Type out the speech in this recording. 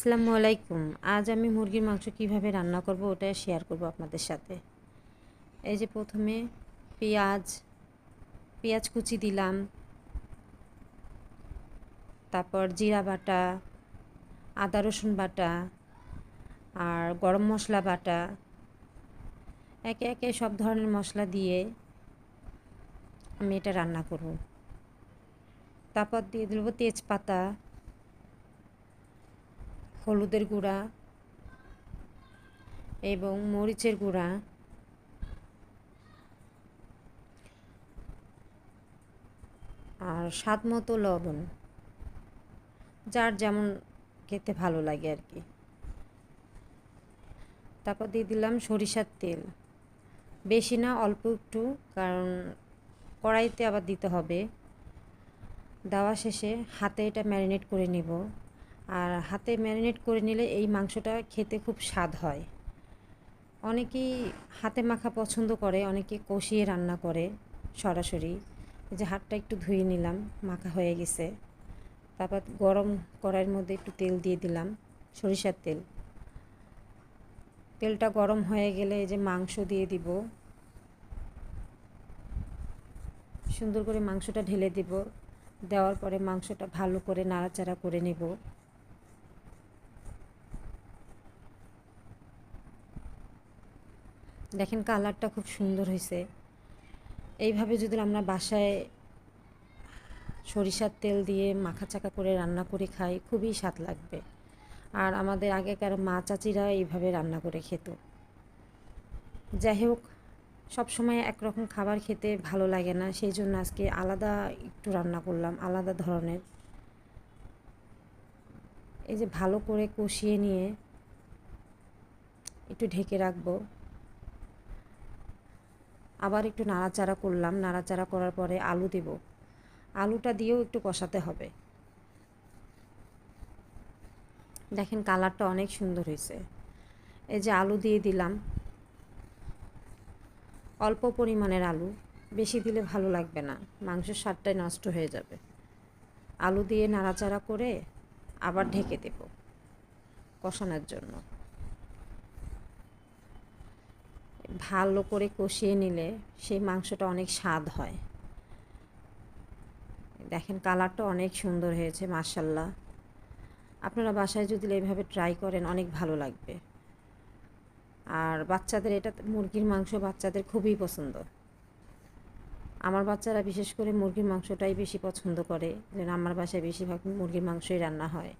আসসালামু আলাইকুম। আজ আমি মুরগির মাংস কিভাবে রান্না করব ওটা শেয়ার করব আপনাদের সাথে। এই যে প্রথমে পেঁয়াজ পেঁয়াজ কুচি দিলাম, তারপর জিরা বাটা, আদা রসুন বাটা আর গরম মশলা বাটা, একে একে সব ধরনের মশলা দিয়ে আমি এটা রান্না করব। তারপর দিয়ে দেব তেজপাতা, হলুদের গুঁড়া এবং মরিচের গুঁড়া, আর স্বাদ মতো লবণ, যার যেমন খেতে ভালো লাগে আর কি। তারপর দিয়ে দিলাম সরিষার তেল, বেশি না অল্প একটু, কারণ কড়াইতে আবার দিতে হবে। দেওয়া শেষে হাতে এটা ম্যারিনেট করে নেব। আর হাতে ম্যারিনেট করে নিলে এই মাংসটা খেতে খুব স্বাদ হয়। অনেকেই হাতে মাখা পছন্দ করে, অনেকে কষিয়ে রান্না করে সরাসরি। এই যে হাতটা একটু ধুয়ে নিলাম, মাখা হয়ে গেছে। তারপর গরম কড়াইয়ের মধ্যে একটু তেল দিয়ে দিলাম, সরিষার তেল। তেলটা গরম হয়ে গেলে এই যে মাংস দিয়ে দিব, সুন্দর করে মাংসটা ঢেলে দিব। দেওয়ার পরে মাংসটা ভালো করে নাড়াচাড়া করে নেব। দেখেন কালারটা খুব সুন্দর হয়েছে। এইভাবে যদি আমরা বাসায় সরিষার তেল দিয়ে মাখা চাকা করে রান্না করে খাই, খুবই স্বাদ লাগবে। আর আমাদের আগেকার মা চাচিরা এইভাবে রান্না করে খেত। যাই হোক, সবসময় একরকম খাবার খেতে ভালো লাগে না, সেই জন্য আজকে আলাদা একটু রান্না করলাম, আলাদা ধরনের। এই যে ভালো করে কষিয়ে নিয়ে একটু ঢেকে রাখবো। আবার একটু নাড়াচাড়া করলাম, নাড়াচাড়া করার পরে আলু দেব। আলুটা দিয়েও একটু কষাতে হবে। দেখেন কালারটা অনেক সুন্দর হয়েছে। এই যে আলু দিয়ে দিলাম, অল্প পরিমাণের আলু, বেশি দিলে ভালো লাগবে না, মাংসের স্বাদটাই নষ্ট হয়ে যাবে। আলু দিয়ে নাড়াচাড়া করে আবার ঢেকে দেব কষানোর জন্য। ভালো করে কষিয়ে নিলে সেই মাংসটা অনেক স্বাদ হয়। দেখেন কালারটা অনেক সুন্দর হয়েছে, মাশাল্লাহ। আপনারা বাসায় যদি এভাবে ট্রাই করেন অনেক ভালো লাগবে। আর বাচ্চাদের এটা মুরগির মাংস বাচ্চাদের খুবই পছন্দ। আমার বাচ্চারা বিশেষ করে মুরগির মাংসটাই বেশি পছন্দ করে, যেন আমার বাসায় বেশিরভাগ মুরগির মাংসই রান্না হয়।